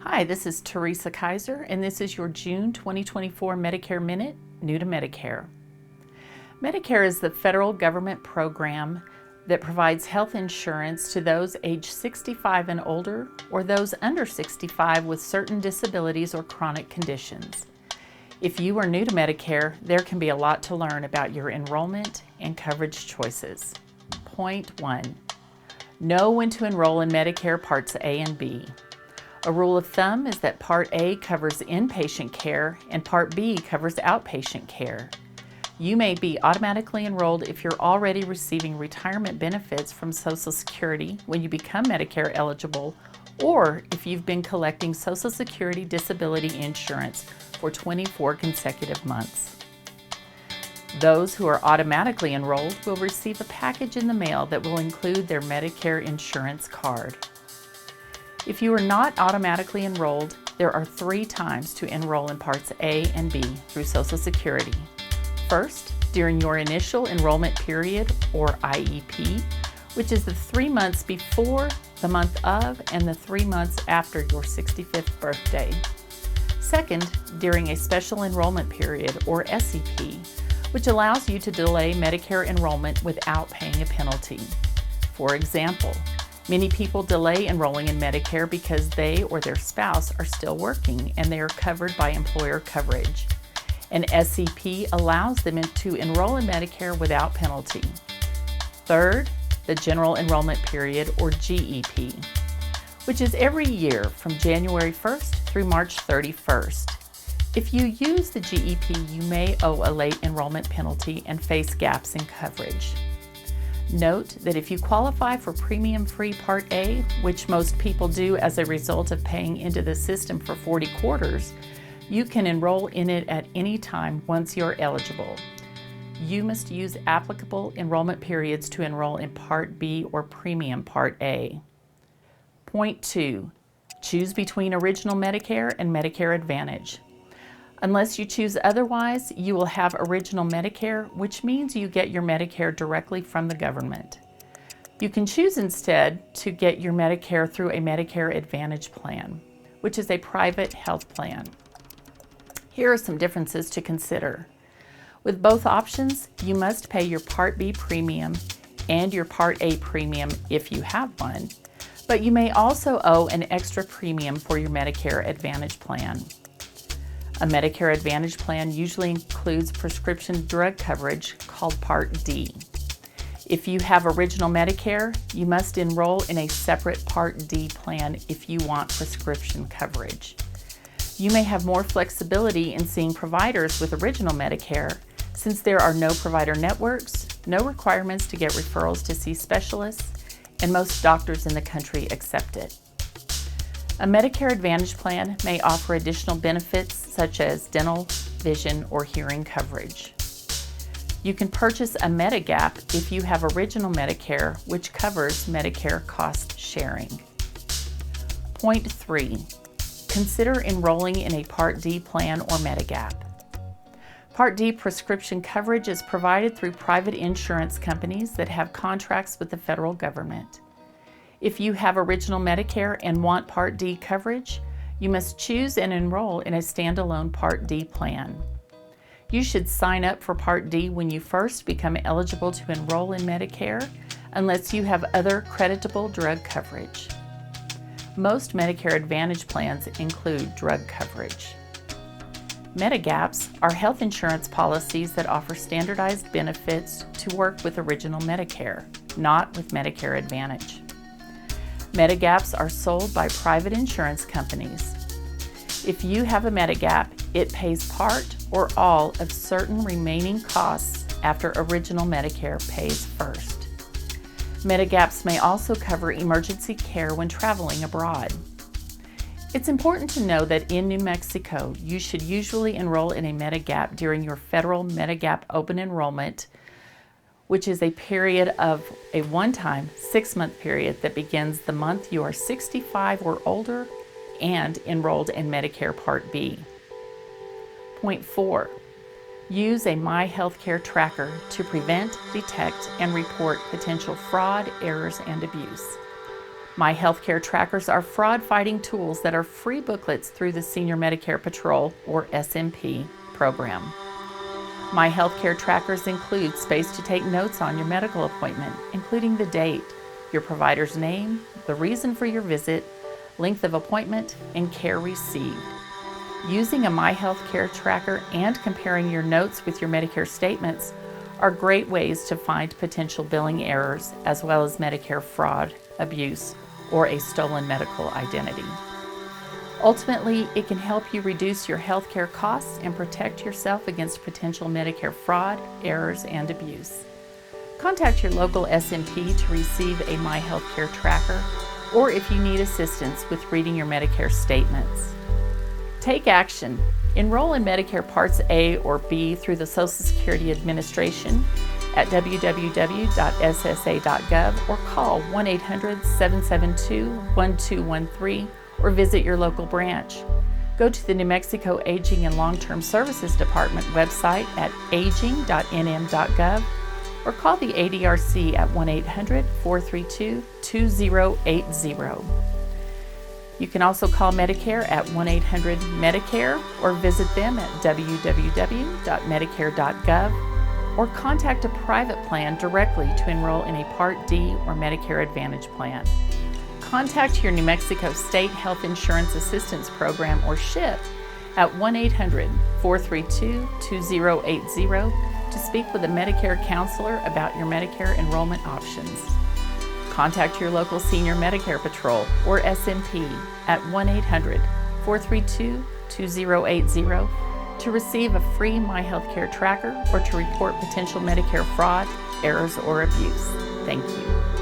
Hi, this is Teresa Kaiser, and this is your June 2024 Medicare Minute, New to Medicare. Medicare is the federal government program that provides health insurance to those age 65 and older or those under 65 with certain disabilities or chronic conditions. If you are new to Medicare, there can be a lot to learn about your enrollment and coverage choices. Point 1. Know when to enroll in Medicare Parts A and B. A rule of thumb is that Part A covers inpatient care and Part B covers outpatient care. You may be automatically enrolled if you're already receiving retirement benefits from Social Security when you become Medicare eligible, or if you've been collecting Social Security disability insurance for 24 consecutive months. Those who are automatically enrolled will receive a package in the mail that will include their Medicare insurance card. If you are not automatically enrolled, there are 3 times to enroll in Parts A and B through Social Security. First, during your initial enrollment period, or IEP, which is the 3 months before, the month of, and the 3 months after your 65th birthday. Second, during a special enrollment period, or SEP, which allows you to delay Medicare enrollment without paying a penalty. For example, many people delay enrolling in Medicare because they or their spouse are still working and they are covered by employer coverage. An SEP allows them to enroll in Medicare without penalty. Third, the General Enrollment Period, or GEP, which is every year from January 1st through March 31st. If you use the GEP, you may owe a late enrollment penalty and face gaps in coverage. Note that if you qualify for premium-free Part A, which most people do as a result of paying into the system for 40 quarters, you can enroll in it at any time once you're eligible. You must use applicable enrollment periods to enroll in Part B or Premium Part A. Point 2. Choose between Original Medicare and Medicare Advantage. Unless you choose otherwise, you will have Original Medicare, which means you get your Medicare directly from the government. You can choose instead to get your Medicare through a Medicare Advantage plan, which is a private health plan. Here are some differences to consider. With both options, you must pay your Part B premium and your Part A premium if you have one, but you may also owe an extra premium for your Medicare Advantage plan. A Medicare Advantage plan usually includes prescription drug coverage called Part D. If you have Original Medicare, you must enroll in a separate Part D plan if you want prescription coverage. You may have more flexibility in seeing providers with Original Medicare since there are no provider networks, no requirements to get referrals to see specialists, and most doctors in the country accept it. A Medicare Advantage plan may offer additional benefits such as dental, vision, or hearing coverage. You can purchase a Medigap if you have Original Medicare, which covers Medicare cost sharing. Point 3. Consider enrolling in a Part D plan or Medigap. Part D prescription coverage is provided through private insurance companies that have contracts with the federal government. If you have Original Medicare and want Part D coverage, you must choose and enroll in a standalone Part D plan. You should sign up for Part D when you first become eligible to enroll in Medicare, unless you have other creditable drug coverage. Most Medicare Advantage plans include drug coverage. Medigaps are health insurance policies that offer standardized benefits to work with Original Medicare, not with Medicare Advantage. Medigaps are sold by private insurance companies. If you have a Medigap, it pays part or all of certain remaining costs after Original Medicare pays first. Medigaps may also cover emergency care when traveling abroad. It's important to know that in New Mexico, you should usually enroll in a Medigap during your federal Medigap open enrollment, which is a period of a one-time 6-month period that begins the month you are 65 or older and enrolled in Medicare Part B. Point 4. Use a My Healthcare tracker to prevent, detect, and report potential fraud, errors, and abuse. My Healthcare Trackers are fraud-fighting tools that are free booklets through the Senior Medicare Patrol, or SMP, program. My Healthcare Trackers include space to take notes on your medical appointment, including the date, your provider's name, the reason for your visit, length of appointment, and care received. Using a My Healthcare Tracker and comparing your notes with your Medicare statements are great ways to find potential billing errors, as well as Medicare fraud, abuse, or a stolen medical identity. Ultimately, it can help you reduce your healthcare costs and protect yourself against potential Medicare fraud, errors, and abuse. Contact your local SMP to receive a My Healthcare Tracker, or if you need assistance with reading your Medicare statements. Take action. Enroll in Medicare Parts A or B through the Social Security Administration at www.ssa.gov or call 1-800-772-1213 or visit your local branch. Go to the New Mexico Aging and Long-Term Services Department website at aging.nm.gov or call the ADRC at 1-800-432-2080. You can also call Medicare at 1-800-MEDICARE or visit them at www.medicare.gov or contact a private plan directly to enroll in a Part D or Medicare Advantage plan. Contact your New Mexico State Health Insurance Assistance Program, or SHIP, at 1-800-432-2080 to speak with a Medicare counselor about your Medicare enrollment options. Contact your local Senior Medicare Patrol, or SMP, at 1-800-432-2080 to receive a free My Healthcare Tracker or to report potential Medicare fraud, errors, or abuse. Thank you.